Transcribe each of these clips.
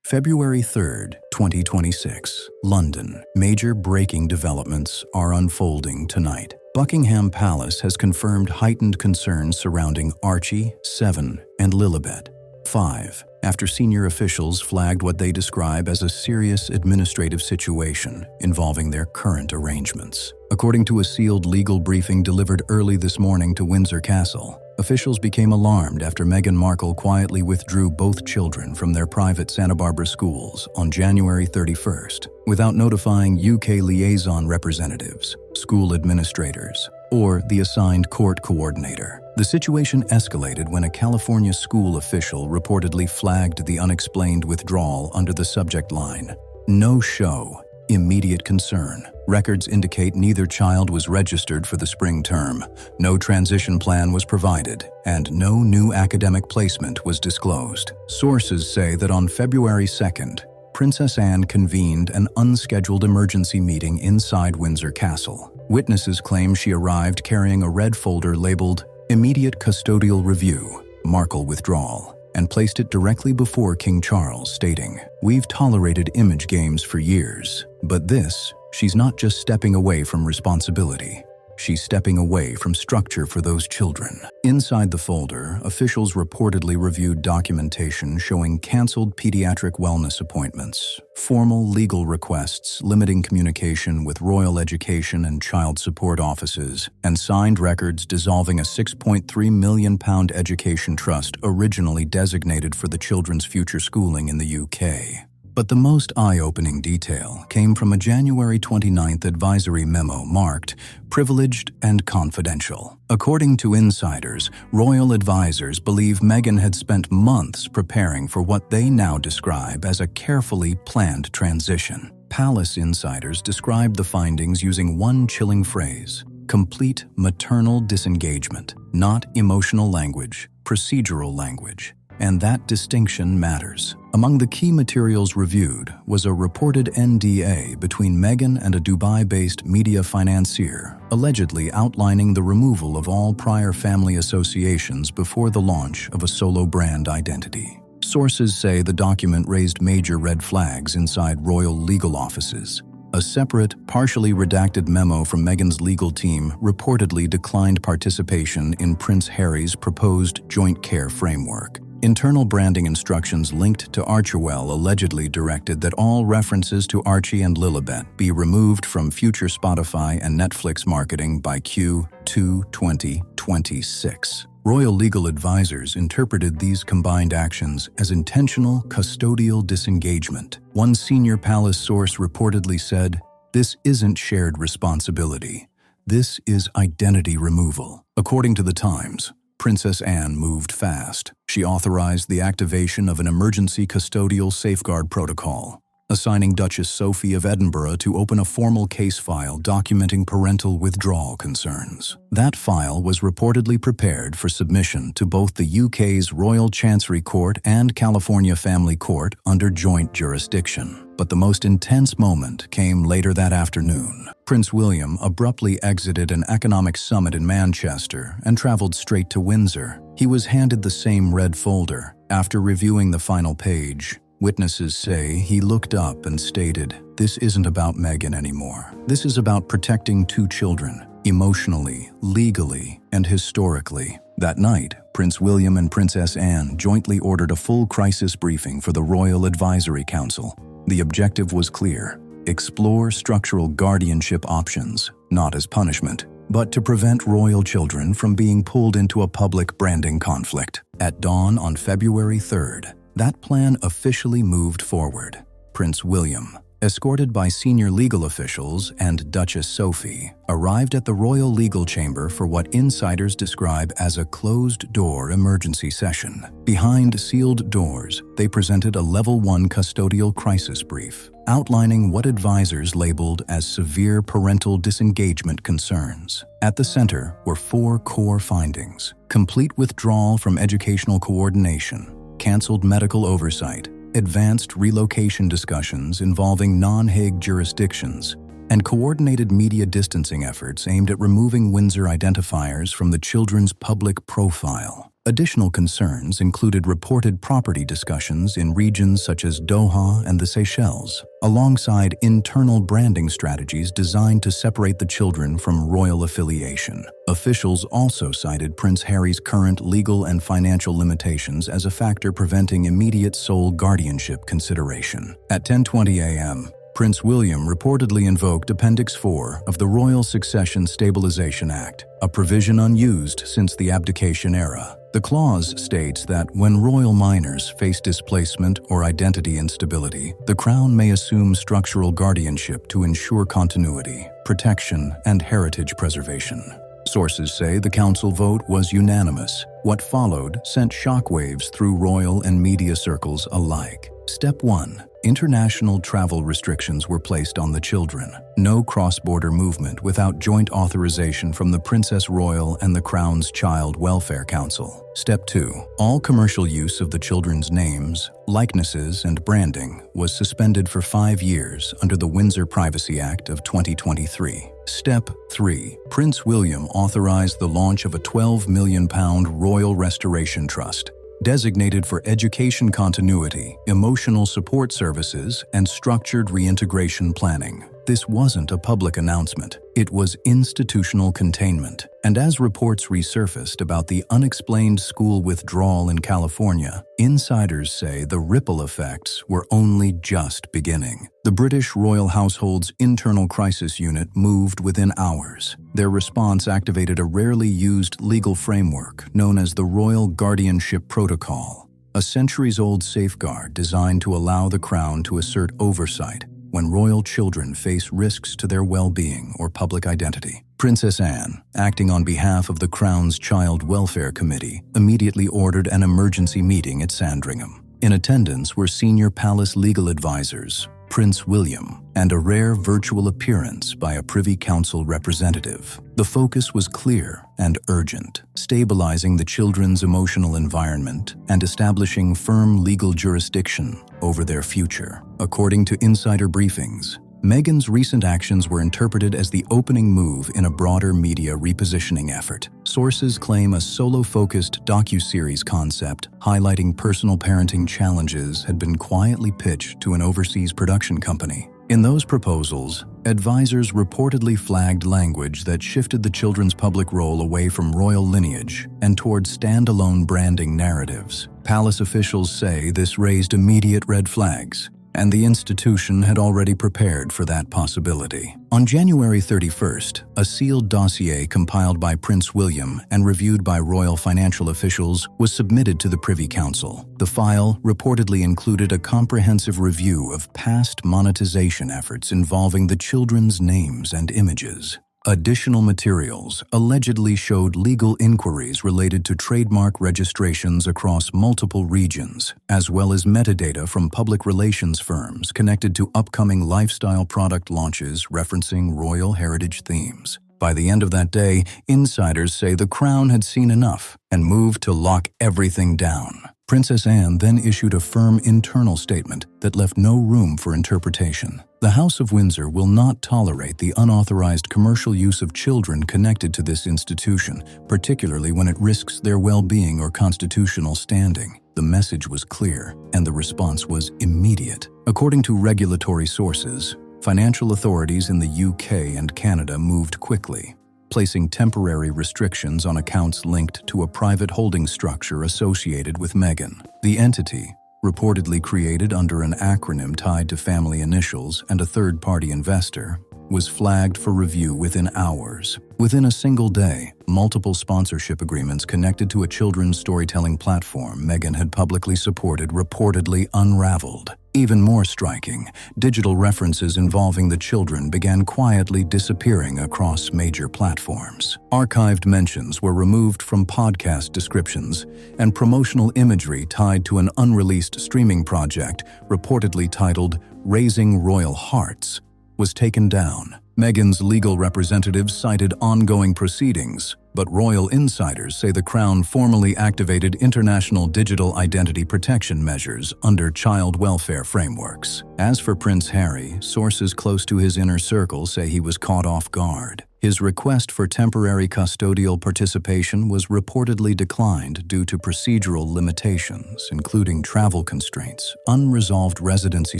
February 3rd, 2026, London. Major breaking developments are unfolding tonight. Buckingham Palace has confirmed heightened concerns surrounding Archie, 7, and Lilibet, 5, after senior officials flagged what they describe as a serious administrative situation involving their current arrangements. According to a sealed legal briefing delivered early this morning to Windsor Castle, officials became alarmed after Meghan Markle quietly withdrew both children from their private Santa Barbara schools on January 31st, without notifying UK liaison representatives, school administrators, or the assigned court coordinator. The situation escalated when a California school official reportedly flagged the unexplained withdrawal under the subject line, "No show. Immediate concern. Records indicate neither child was registered for the spring term, no transition plan was provided, and no new academic placement was disclosed." Sources say that on February 2nd, Princess Anne convened an unscheduled emergency meeting inside Windsor Castle. Witnesses claim she arrived carrying a red folder labeled "Immediate Custodial Review, Markle Withdrawal," and placed it directly before King Charles, stating, "We've tolerated image games for years, but this, she's not just stepping away from responsibility. She's stepping away from structure for those children." Inside the folder, officials reportedly reviewed documentation showing canceled pediatric wellness appointments, formal legal requests limiting communication with royal education and child support offices, and signed records dissolving a £6.3 million education trust originally designated for the children's future schooling in the UK. But the most eye-opening detail came from a January 29th advisory memo marked "Privileged and Confidential." According to insiders, royal advisors believe Meghan had spent months preparing for what they now describe as a carefully planned transition. Palace insiders described the findings using one chilling phrase: complete maternal disengagement, not emotional language, procedural language. And that distinction matters. Among the key materials reviewed was a reported NDA between Meghan and a Dubai-based media financier, allegedly outlining the removal of all prior family associations before the launch of a solo brand identity. Sources say the document raised major red flags inside royal legal offices. A separate, partially redacted memo from Meghan's legal team reportedly declined participation in Prince Harry's proposed joint care framework. Internal branding instructions linked to Archewell allegedly directed that all references to Archie and Lilibet be removed from future Spotify and Netflix marketing by Q2 2026. Royal legal advisors interpreted these combined actions as intentional custodial disengagement. One senior palace source reportedly said, "This isn't shared responsibility. This is identity removal." According to the Times, Princess Anne moved fast. She authorized the activation of an emergency custodial safeguard protocol, assigning Duchess Sophie of Edinburgh to open a formal case file documenting parental withdrawal concerns. That file was reportedly prepared for submission to both the UK's Royal Chancery Court and California Family Court under joint jurisdiction. But the most intense moment came later that afternoon. Prince William abruptly exited an economic summit in Manchester and traveled straight to Windsor. He was handed the same red folder. After reviewing the final page, witnesses say he looked up and stated, "This isn't about Meghan anymore. This is about protecting two children, emotionally, legally, and historically." That night, Prince William and Princess Anne jointly ordered a full crisis briefing for the Royal Advisory Council. The objective was clear: explore structural guardianship options, not as punishment, but to prevent royal children from being pulled into a public branding conflict. At dawn on February 3rd, that plan officially moved forward. Prince William, escorted by senior legal officials and Duchess Sophie, arrived at the Royal Legal Chamber for what insiders describe as a closed-door emergency session. Behind sealed doors, they presented a Level 1 custodial crisis brief, outlining what advisors labeled as severe parental disengagement concerns. At the center were 4 core findings: complete withdrawal from educational coordination, canceled medical oversight, advanced relocation discussions involving non-Hague jurisdictions, and coordinated media distancing efforts aimed at removing Windsor identifiers from the children's public profile. Additional concerns included reported property discussions in regions such as Doha and the Seychelles, alongside internal branding strategies designed to separate the children from royal affiliation. Officials also cited Prince Harry's current legal and financial limitations as a factor preventing immediate sole guardianship consideration. At 10:20 a.m., Prince William reportedly invoked Appendix 4 of the Royal Succession Stabilization Act, a provision unused since the abdication era. The clause states that when royal minors face displacement or identity instability, the Crown may assume structural guardianship to ensure continuity, protection, and heritage preservation. Sources say the council vote was unanimous. What followed sent shockwaves through royal and media circles alike. Step 1. International travel restrictions were placed on the children. No cross-border movement without joint authorization from the Princess Royal and the Crown's Child Welfare Council. Step 2. All commercial use of the children's names, likenesses, and branding was suspended for 5 years under the Windsor Privacy Act of 2023. Step 3. Prince William authorized the launch of a £12 million Royal Restoration Trust, designated for education continuity, emotional support services, and structured reintegration planning. This wasn't a public announcement. It was institutional containment. And as reports resurfaced about the unexplained school withdrawal in California, insiders say the ripple effects were only just beginning. The British royal household's internal crisis unit moved within hours. Their response activated a rarely used legal framework known as the Royal Guardianship Protocol, a centuries-old safeguard designed to allow the Crown to assert oversight when royal children face risks to their well-being or public identity. Princess Anne, acting on behalf of the Crown's Child Welfare Committee, immediately ordered an emergency meeting at Sandringham. In attendance were senior palace legal advisors, Prince William, and a rare virtual appearance by a Privy Council representative. The focus was clear and urgent, stabilizing the children's emotional environment and establishing firm legal jurisdiction over their future. According to insider briefings, Meghan's recent actions were interpreted as the opening move in a broader media repositioning effort. Sources claim a solo-focused docuseries concept highlighting personal parenting challenges had been quietly pitched to an overseas production company. In those proposals, advisors reportedly flagged language that shifted the children's public role away from royal lineage and toward standalone branding narratives. Palace officials say this raised immediate red flags, and the institution had already prepared for that possibility. On January 31st, a sealed dossier compiled by Prince William and reviewed by royal financial officials was submitted to the Privy Council. The file reportedly included a comprehensive review of past monetization efforts involving the children's names and images. Additional materials allegedly showed legal inquiries related to trademark registrations across multiple regions, as well as metadata from public relations firms connected to upcoming lifestyle product launches referencing royal heritage themes. By the end of that day, insiders say the Crown had seen enough and moved to lock everything down. Princess Anne then issued a firm internal statement that left no room for interpretation. The House of Windsor will not tolerate the unauthorized commercial use of children connected to this institution, particularly when it risks their well-being or constitutional standing. The message was clear, and the response was immediate. According to regulatory sources, financial authorities in the UK and Canada moved quickly, placing temporary restrictions on accounts linked to a private holding structure associated with Meghan. The entity, reportedly created under an acronym tied to family initials and a third-party investor, was flagged for review within hours. Within a single day, multiple sponsorship agreements connected to a children's storytelling platform Meghan had publicly supported reportedly unraveled. Even more striking, digital references involving the children began quietly disappearing across major platforms. Archived mentions were removed from podcast descriptions, and promotional imagery tied to an unreleased streaming project, reportedly titled Raising Royal Hearts, was taken down. Meghan's legal representatives cited ongoing proceedings, but royal insiders say the Crown formally activated international digital identity protection measures under child welfare frameworks. As for Prince Harry, sources close to his inner circle say he was caught off guard. His request for temporary custodial participation was reportedly declined due to procedural limitations, including travel constraints, unresolved residency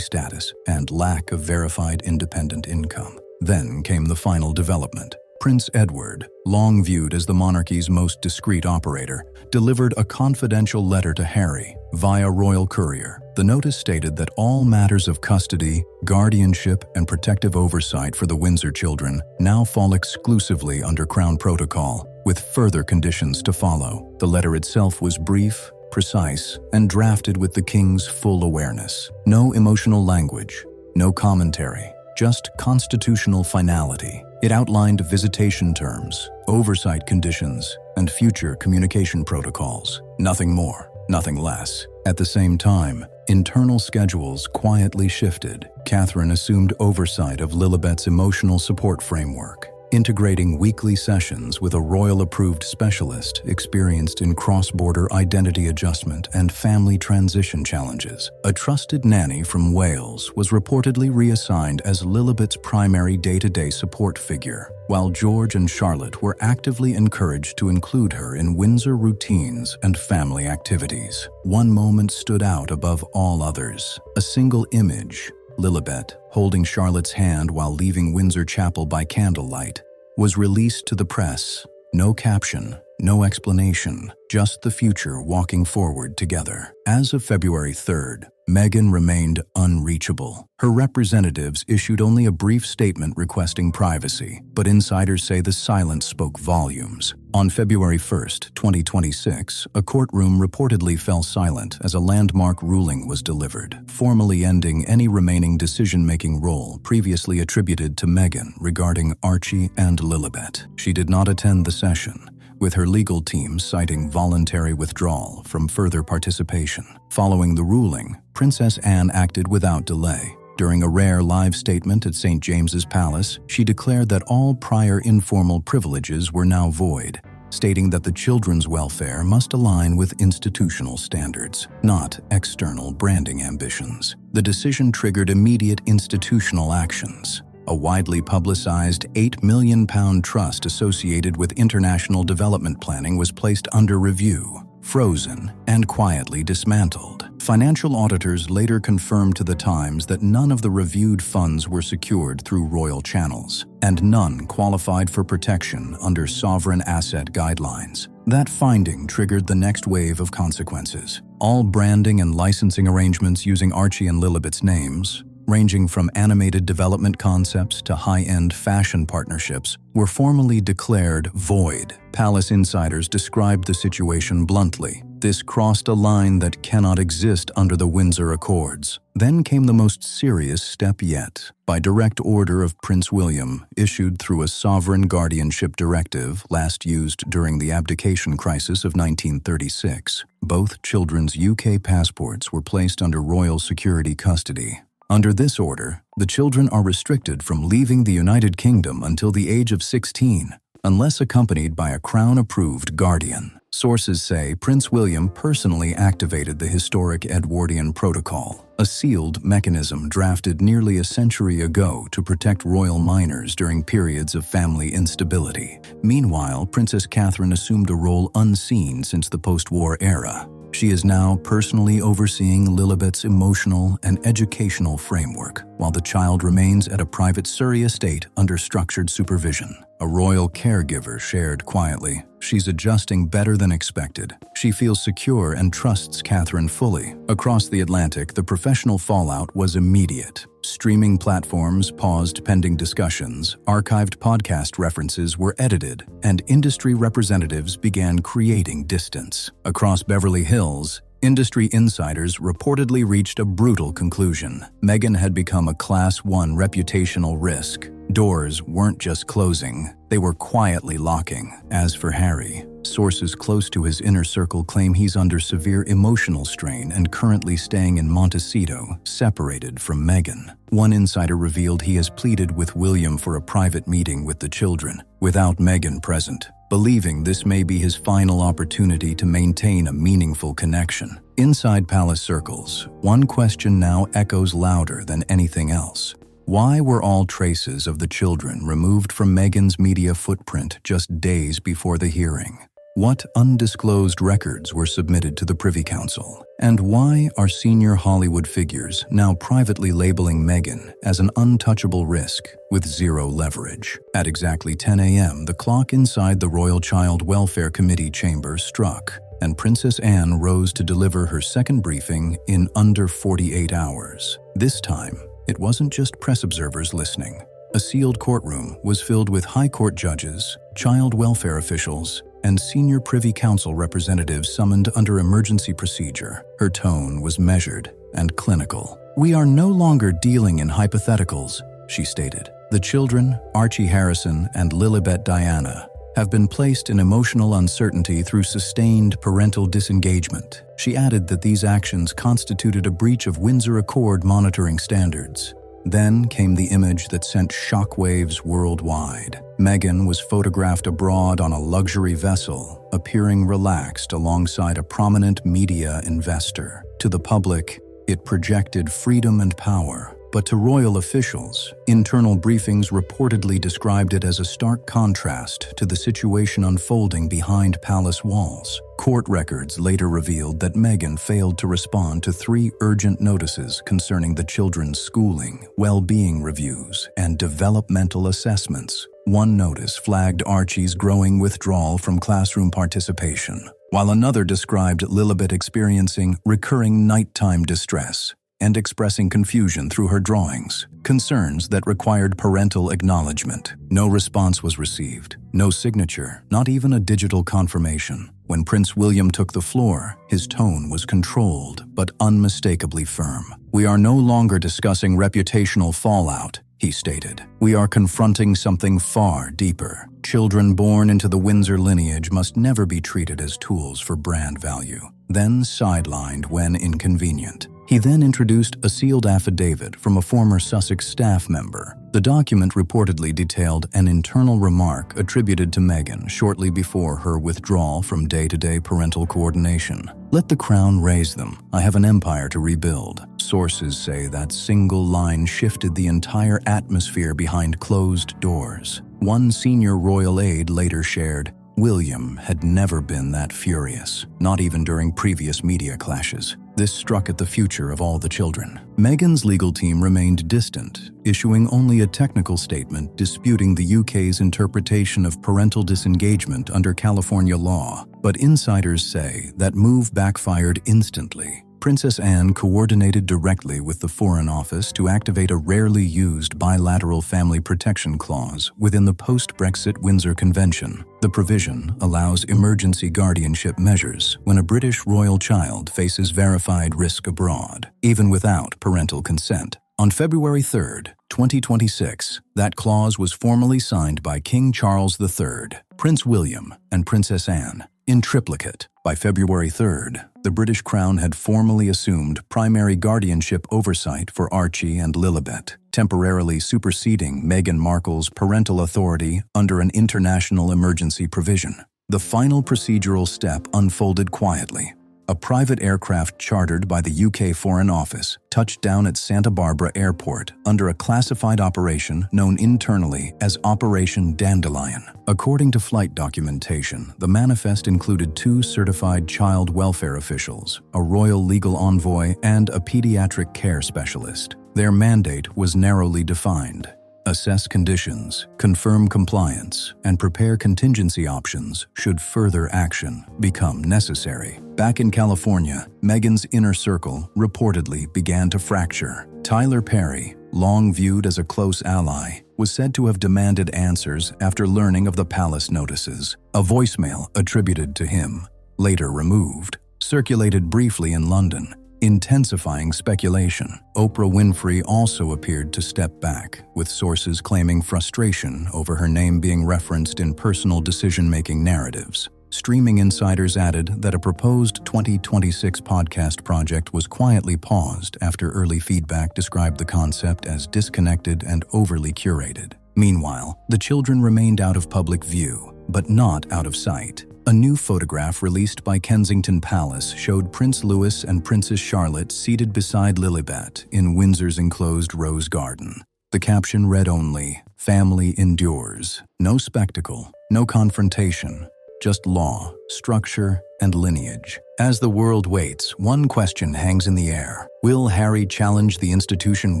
status, and lack of verified independent income. Then came the final development. Prince Edward, long viewed as the monarchy's most discreet operator, delivered a confidential letter to Harry via royal courier. The notice stated that all matters of custody, guardianship, and protective oversight for the Windsor children now fall exclusively under Crown protocol, with further conditions to follow. The letter itself was brief, precise, and drafted with the King's full awareness. No emotional language, no commentary, just constitutional finality. It outlined visitation terms, oversight conditions, and future communication protocols. Nothing more, nothing less. At the same time, internal schedules quietly shifted. Catherine assumed oversight of Lilibet's emotional support framework, integrating weekly sessions with a royal-approved specialist experienced in cross-border identity adjustment and family transition challenges. A trusted nanny from Wales was reportedly reassigned as Lilibet's primary day-to-day support figure, while George and Charlotte were actively encouraged to include her in Windsor routines and family activities. One moment stood out above all others. A single image, Lilibet, holding Charlotte's hand while leaving Windsor Chapel by candlelight, was released to the press. No caption, no explanation, just the future walking forward together. As of February 3rd, Meghan remained unreachable. Her representatives issued only a brief statement requesting privacy, but insiders say the silence spoke volumes. On February 1st, 2026, a courtroom reportedly fell silent as a landmark ruling was delivered, formally ending any remaining decision-making role previously attributed to Meghan regarding Archie and Lilibet. She did not attend the session, with her legal team citing voluntary withdrawal from further participation. Following the ruling, Princess Anne acted without delay. During a rare live statement at St. James's Palace, she declared that all prior informal privileges were now void, stating that the children's welfare must align with institutional standards, not external branding ambitions. The decision triggered immediate institutional actions. A widely publicized £8 million trust associated with international development planning was placed under review, frozen, and quietly dismantled. Financial auditors later confirmed to The Times that none of the reviewed funds were secured through royal channels, and none qualified for protection under sovereign asset guidelines. That finding triggered the next wave of consequences. All branding and licensing arrangements using Archie and Lilibet's names, ranging from animated development concepts to high-end fashion partnerships, were formally declared void. Palace insiders described the situation bluntly. This crossed a line that cannot exist under the Windsor Accords. Then came the most serious step yet. By direct order of Prince William, issued through a sovereign guardianship directive last used during the abdication crisis of 1936, both children's UK passports were placed under royal security custody. Under this order, the children are restricted from leaving the United Kingdom until the age of 16, unless accompanied by a Crown-approved guardian. Sources say Prince William personally activated the historic Edwardian Protocol, a sealed mechanism drafted nearly a century ago to protect royal minors during periods of family instability. Meanwhile, Princess Catherine assumed a role unseen since the post-war era. She is now personally overseeing Lilibet's emotional and educational framework, while the child remains at a private Surrey estate under structured supervision. A royal caregiver shared quietly, "She's adjusting better than expected. She feels secure and trusts Catherine fully." Across the Atlantic, the professional fallout was immediate. Streaming platforms paused pending discussions, archived podcast references were edited, and industry representatives began creating distance. Across Beverly Hills, industry insiders reportedly reached a brutal conclusion. Meghan had become a Class 1 reputational risk. Doors weren't just closing, they were quietly locking. As for Harry, sources close to his inner circle claim he's under severe emotional strain and currently staying in Montecito, separated from Meghan. One insider revealed he has pleaded with William for a private meeting with the children, without Meghan present, believing this may be his final opportunity to maintain a meaningful connection. Inside palace circles, one question now echoes louder than anything else. Why were all traces of the children removed from Meghan's media footprint just days before the hearing? What undisclosed records were submitted to the Privy Council? And why are senior Hollywood figures now privately labeling Meghan as an untouchable risk with zero leverage? At exactly 10 a.m., the clock inside the Royal Child Welfare Committee chamber struck, and Princess Anne rose to deliver her second briefing in under 48 hours. This time, it wasn't just press observers listening. A sealed courtroom was filled with High Court judges, child welfare officials, and senior Privy Council representatives summoned under emergency procedure. Her tone was measured and clinical. "We are no longer dealing in hypotheticals," she stated. "The children, Archie Harrison and Lilibet Diana, have been placed in emotional uncertainty through sustained parental disengagement." She added that these actions constituted a breach of Windsor Accord monitoring standards. Then came the image that sent shockwaves worldwide. Meghan was photographed abroad on a luxury vessel, appearing relaxed alongside a prominent media investor. To the public, it projected freedom and power. But to royal officials, internal briefings reportedly described it as a stark contrast to the situation unfolding behind palace walls. Court records later revealed that Meghan failed to respond to 3 urgent notices concerning the children's schooling, well-being reviews, and developmental assessments. One notice flagged Archie's growing withdrawal from classroom participation, while another described Lilibet experiencing recurring nighttime distress and expressing confusion through her drawings, concerns that required parental acknowledgement. No response was received, no signature, not even a digital confirmation. When Prince William took the floor, his tone was controlled but unmistakably firm. "We are no longer discussing reputational fallout," he stated. "We are confronting something far deeper. Children born into the Windsor lineage must never be treated as tools for brand value." Then sidelined when inconvenient. He then introduced a sealed affidavit from a former Sussex staff member. The document reportedly detailed an internal remark attributed to Meghan shortly before her withdrawal from day-to-day parental coordination. "Let the crown raise them. I have an empire to rebuild." Sources say that single line shifted the entire atmosphere behind closed doors. One senior royal aide later shared, "William had never been that furious, not even during previous media clashes." This struck at the future of all the children. Meghan's legal team remained distant, issuing only a technical statement disputing the UK's interpretation of parental disengagement under California law. But insiders say that move backfired instantly. Princess Anne coordinated directly with the Foreign Office to activate a rarely used bilateral family protection clause within the post-Brexit Windsor Convention. The provision allows emergency guardianship measures when a British royal child faces verified risk abroad, even without parental consent. On February 3, 2026, that clause was formally signed by King Charles III, Prince William, and Princess Anne. In triplicate, by February 3, the British Crown had formally assumed primary guardianship oversight for Archie and Lilibet, temporarily superseding Meghan Markle's parental authority under an international emergency provision. The final procedural step unfolded quietly. A private aircraft chartered by the UK Foreign Office touched down at Santa Barbara Airport under a classified operation known internally as Operation Dandelion. According to flight documentation, the manifest included 2 certified child welfare officials, a royal legal envoy, and a pediatric care specialist. Their mandate was narrowly defined: assess conditions, confirm compliance, and prepare contingency options should further action become necessary. Back in California, Meghan's inner circle reportedly began to fracture. Tyler Perry, long viewed as a close ally, was said to have demanded answers after learning of the palace notices. A voicemail attributed to him, later removed, circulated briefly in London, intensifying speculation. Oprah Winfrey also appeared to step back, with sources claiming frustration over her name being referenced in personal decision-making narratives. Streaming insiders added that a proposed 2026 podcast project was quietly paused after early feedback described the concept as disconnected and overly curated. Meanwhile, the children remained out of public view, but not out of sight. A new photograph released by Kensington Palace showed Prince Louis and Princess Charlotte seated beside Lilibet in Windsor's enclosed rose garden. The caption read only, "Family endures. No spectacle, no confrontation, just law, structure, and lineage." As the world waits, one question hangs in the air. Will Harry challenge the institution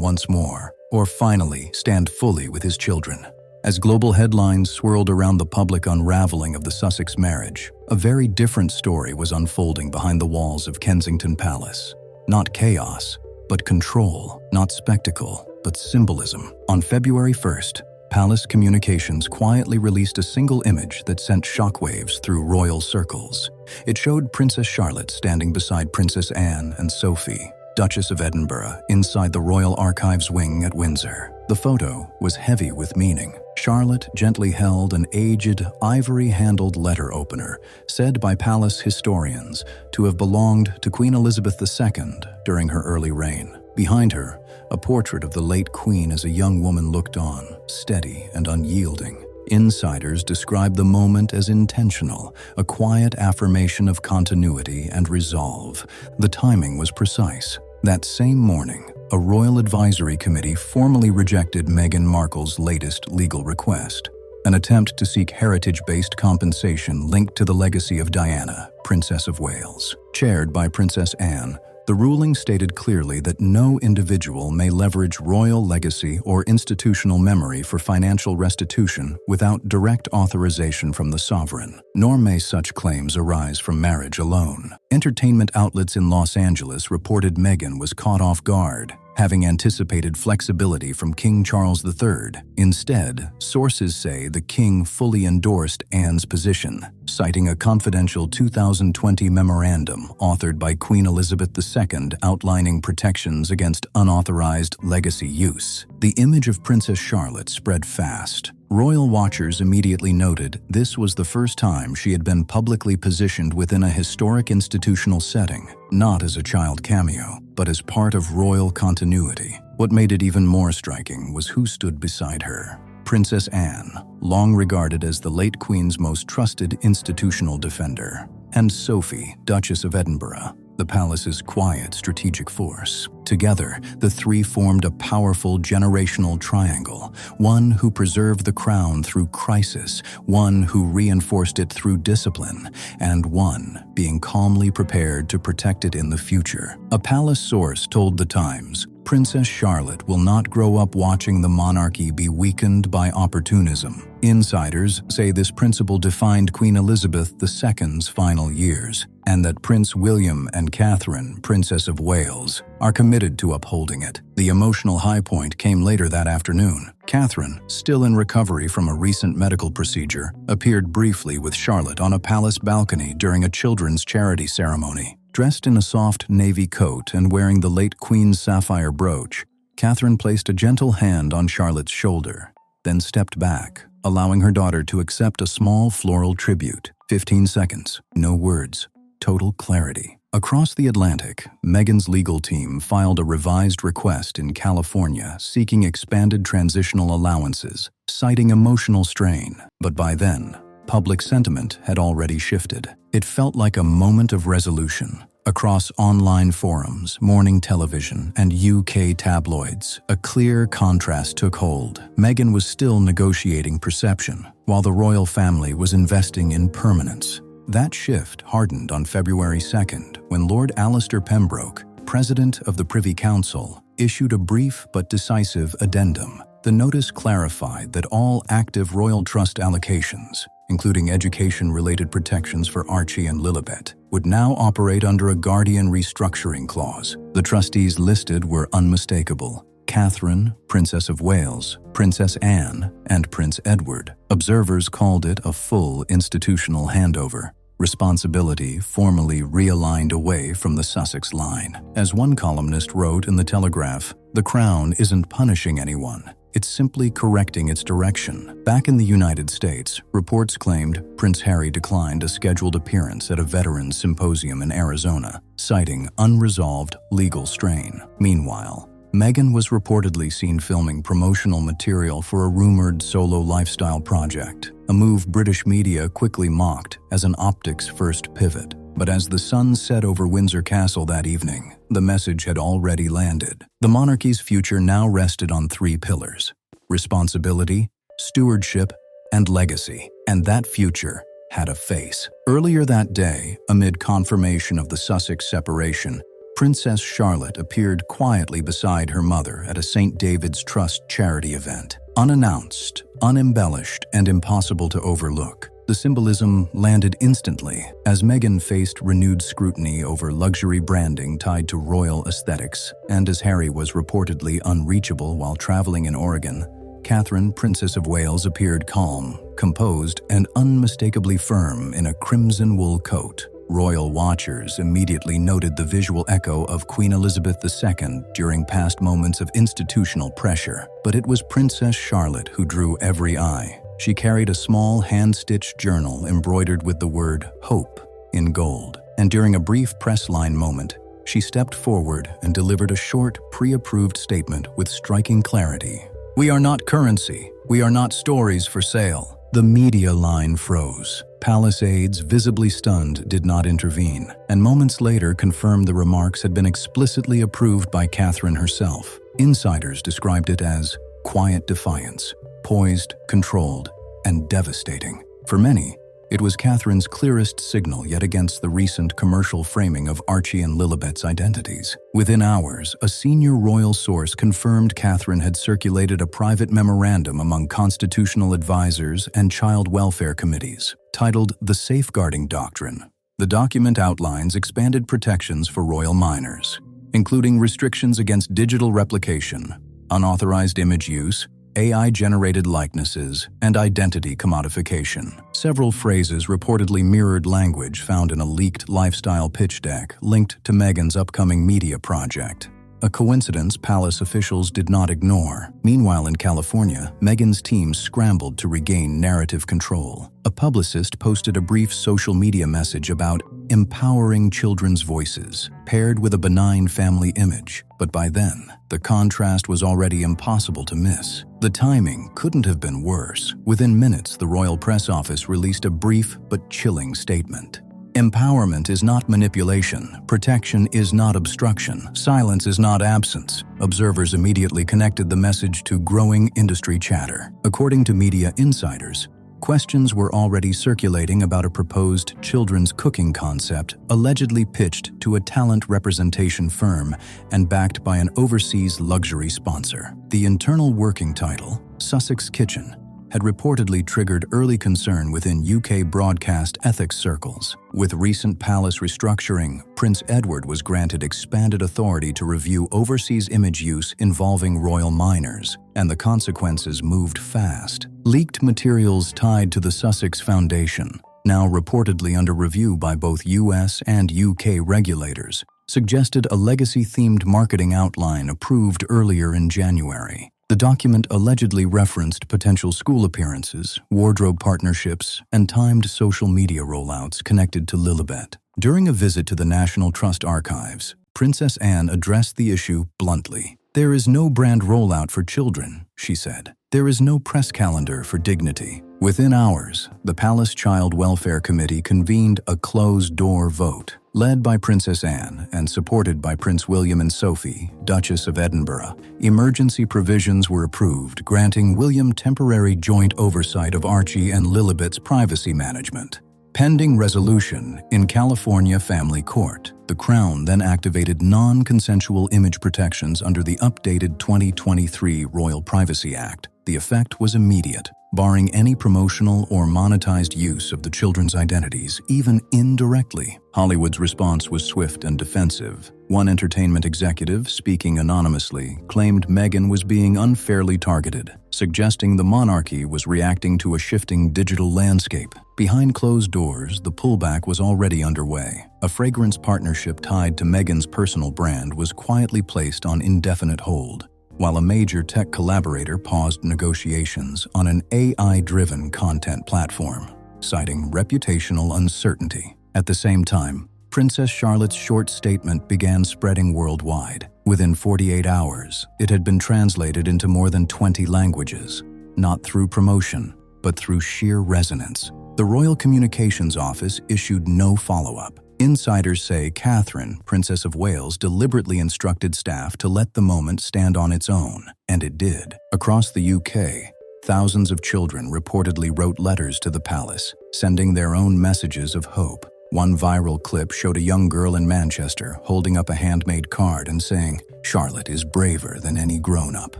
once more, or finally stand fully with his children? As global headlines swirled around the public unraveling of the Sussex marriage, a very different story was unfolding behind the walls of Kensington Palace. Not chaos, but control. Not spectacle, but symbolism. On February 1st, Palace Communications quietly released a single image that sent shockwaves through royal circles. It showed Princess Charlotte standing beside Princess Anne and Sophie, Duchess of Edinburgh, inside the Royal Archives wing at Windsor. The photo was heavy with meaning. Charlotte gently held an aged, ivory-handled letter opener, said by palace historians to have belonged to Queen Elizabeth II during her early reign. Behind her, a portrait of the late Queen as a young woman looked on, steady and unyielding. Insiders describe the moment as intentional, a quiet affirmation of continuity and resolve. The timing was precise. That same morning, a royal advisory committee formally rejected Meghan Markle's latest legal request, an attempt to seek heritage-based compensation linked to the legacy of Diana, Princess of Wales. Chaired by Princess Anne, the ruling stated clearly that no individual may leverage royal legacy or institutional memory for financial restitution without direct authorization from the sovereign, nor may such claims arise from marriage alone. Entertainment outlets in Los Angeles reported Meghan was caught off guard, having anticipated flexibility from King Charles III. Instead, sources say the king fully endorsed Anne's position, citing a confidential 2020 memorandum authored by Queen Elizabeth II outlining protections against unauthorized legacy use. The image of Princess Charlotte spread fast. Royal watchers immediately noted this was the first time she had been publicly positioned within a historic institutional setting, not as a child cameo, but as part of royal continuity. What made it even more striking was who stood beside her. Princess Anne, long regarded as the late Queen's most trusted institutional defender, and Sophie, Duchess of Edinburgh, the palace's quiet strategic force. Together, the three formed a powerful generational triangle, one who preserved the crown through crisis, one who reinforced it through discipline, and one being calmly prepared to protect it in the future. A palace source told The Times, "Princess Charlotte will not grow up watching the monarchy be weakened by opportunism." Insiders say this principle defined Queen Elizabeth II's final years, and that Prince William and Catherine, Princess of Wales, are committed to upholding it. The emotional high point came later that afternoon. Catherine, still in recovery from a recent medical procedure, appeared briefly with Charlotte on a palace balcony during a children's charity ceremony. Dressed in a soft navy coat and wearing the late Queen's sapphire brooch, Catherine placed a gentle hand on Charlotte's shoulder, then stepped back, allowing her daughter to accept a small floral tribute. 15 seconds, no words, total clarity. Across the Atlantic, Meghan's legal team filed a revised request in California seeking expanded transitional allowances, citing emotional strain. But by then, public sentiment had already shifted. It felt like a moment of resolution. Across online forums, morning television, and UK tabloids, a clear contrast took hold. Meghan was still negotiating perception, while the royal family was investing in permanence. That shift hardened on February 2nd, when Lord Alistair Pembroke, President of the Privy Council, issued a brief but decisive addendum. The notice clarified that all active royal trust allocations, including education-related protections for Archie and Lilibet, would now operate under a guardian restructuring clause. The trustees listed were unmistakable: Catherine, Princess of Wales, Princess Anne, and Prince Edward. Observers called it a full institutional handover. Responsibility formally realigned away from the Sussex line. As one columnist wrote in The Telegraph, "The Crown isn't punishing anyone. It's simply correcting its direction." Back in the United States, reports claimed Prince Harry declined a scheduled appearance at a veterans symposium in Arizona, citing unresolved legal strain. Meanwhile, Meghan was reportedly seen filming promotional material for a rumored solo lifestyle project, a move British media quickly mocked as an optics-first pivot. But as the sun set over Windsor Castle that evening, the message had already landed. The monarchy's future now rested on three pillars: responsibility, stewardship, and legacy. And that future had a face. Earlier that day, amid confirmation of the Sussex separation, Princess Charlotte appeared quietly beside her mother at a St. David's Trust charity event. Unannounced, unembellished, and impossible to overlook, the symbolism landed instantly as Meghan faced renewed scrutiny over luxury branding tied to royal aesthetics, and as Harry was reportedly unreachable while traveling in Oregon. Catherine, Princess of Wales, appeared calm, composed, and unmistakably firm in a crimson wool coat. Royal watchers immediately noted the visual echo of Queen Elizabeth II during past moments of institutional pressure. But it was Princess Charlotte who drew every eye. She carried a small hand-stitched journal embroidered with the word "Hope" in gold. And during a brief press line moment, she stepped forward and delivered a short, pre-approved statement with striking clarity. "We are not currency. We are not stories for sale." The media line froze. Palace aides, visibly stunned, did not intervene, and moments later confirmed the remarks had been explicitly approved by Catherine herself. Insiders described it as quiet defiance, poised, controlled, and devastating. For many, it was Catherine's clearest signal yet against the recent commercial framing of Archie and Lilibet's identities. Within hours, a senior royal source confirmed Catherine had circulated a private memorandum among constitutional advisors and child welfare committees, titled The Safeguarding Doctrine. The document outlines expanded protections for royal minors, including restrictions against digital replication, unauthorized image use, AI-generated likenesses, and identity commodification. Several phrases reportedly mirrored language found in a leaked lifestyle pitch deck linked to Meghan's upcoming media project. A coincidence palace officials did not ignore. Meanwhile, in California, Meghan's team scrambled to regain narrative control. A publicist posted a brief social media message about empowering children's voices, paired with a benign family image. But by then, the contrast was already impossible to miss. The timing couldn't have been worse. Within minutes, the Royal Press Office released a brief but chilling statement. Empowerment is not manipulation. Protection is not obstruction. Silence is not absence. Observers immediately connected the message to growing industry chatter. According to media insiders, questions were already circulating about a proposed children's cooking concept allegedly pitched to a talent representation firm and backed by an overseas luxury sponsor. The internal working title, Sussex Kitchen, had reportedly triggered early concern within UK broadcast ethics circles. With recent palace restructuring, Prince Edward was granted expanded authority to review overseas image use involving royal minors, and the consequences moved fast. Leaked materials tied to the Sussex Foundation, now reportedly under review by both US and UK regulators, suggested a legacy-themed marketing outline approved earlier in January. The document allegedly referenced potential school appearances, wardrobe partnerships, and timed social media rollouts connected to Lilibet. During a visit to the National Trust archives, Princess Anne addressed the issue bluntly. "There is no brand rollout for children," she said. "There is no press calendar for dignity." Within hours, the Palace Child Welfare Committee convened a closed-door vote. Led by Princess Anne and supported by Prince William and Sophie, Duchess of Edinburgh, emergency provisions were approved, granting William temporary joint oversight of Archie and Lilibet's privacy management. Pending resolution in California Family Court, the Crown then activated non-consensual image protections under the updated 2023 Royal Privacy Act. The effect was immediate, barring any promotional or monetized use of the children's identities, even indirectly. Hollywood's response was swift and defensive. One entertainment executive, speaking anonymously, claimed Meghan was being unfairly targeted, suggesting the monarchy was reacting to a shifting digital landscape. Behind closed doors, the pullback was already underway. A fragrance partnership tied to Meghan's personal brand was quietly placed on indefinite hold, while a major tech collaborator paused negotiations on an AI-driven content platform, citing reputational uncertainty. At the same time, Princess Charlotte's short statement began spreading worldwide. Within 48 hours, it had been translated into more than 20 languages, not through promotion, but through sheer resonance. The Royal Communications Office issued no follow-up. Insiders say Catherine, Princess of Wales, deliberately instructed staff to let the moment stand on its own, and it did. Across the UK, thousands of children reportedly wrote letters to the palace, sending their own messages of hope. One viral clip showed a young girl in Manchester holding up a handmade card and saying, "Charlotte is braver than any grown-up."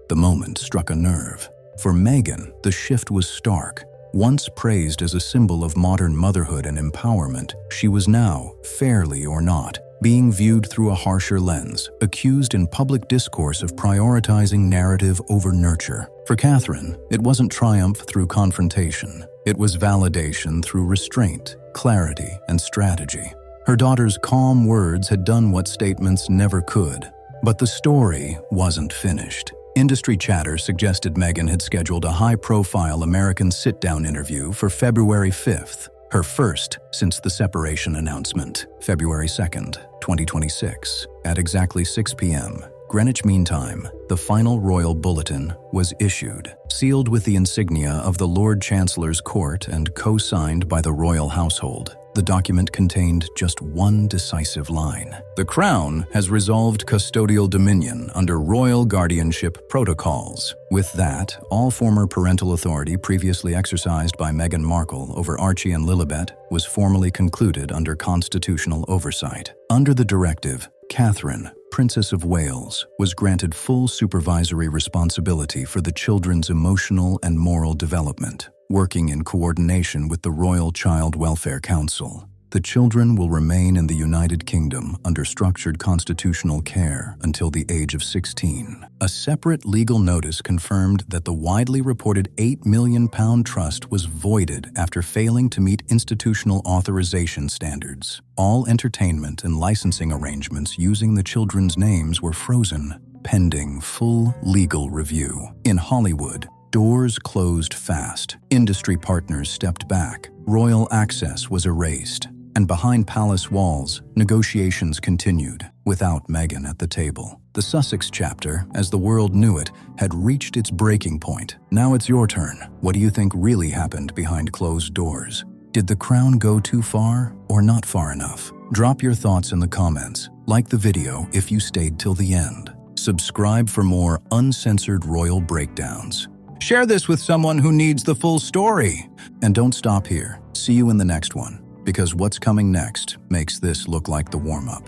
The moment struck a nerve. For Meghan, the shift was stark. Once praised as a symbol of modern motherhood and empowerment, she was now, fairly or not, being viewed through a harsher lens, accused in public discourse of prioritizing narrative over nurture. For Catherine, it wasn't triumph through confrontation. It was validation through restraint, clarity, and strategy. Her daughter's calm words had done what statements never could. But the story wasn't finished. Industry chatter suggested Meghan had scheduled a high-profile American sit-down interview for February 5th, her first since the separation announcement, February 2nd, 2026. At exactly 6 p.m. Greenwich Mean Time, the final royal bulletin was issued, sealed with the insignia of the Lord Chancellor's court and co-signed by the royal household. The document contained just one decisive line. The Crown has resolved custodial dominion under royal guardianship protocols. With that, all former parental authority previously exercised by Meghan Markle over Archie and Lilibet was formally concluded under constitutional oversight. Under the directive, Catherine, Princess of Wales, was granted full supervisory responsibility for the children's emotional and moral development, working in coordination with the Royal Child Welfare Council. The children will remain in the United Kingdom under structured constitutional care until the age of 16. A separate legal notice confirmed that the widely reported £8 million trust was voided after failing to meet institutional authorization standards. All entertainment and licensing arrangements using the children's names were frozen, pending full legal review. In Hollywood, doors closed fast. Industry partners stepped back. Royal access was erased. And behind palace walls, negotiations continued, without Meghan at the table. The Sussex chapter, as the world knew it, had reached its breaking point. Now it's your turn. What do you think really happened behind closed doors? Did the Crown go too far or not far enough? Drop your thoughts in the comments. Like the video if you stayed till the end. Subscribe for more uncensored royal breakdowns. Share this with someone who needs the full story. And don't stop here. See you in the next one, because what's coming next makes this look like the warm-up.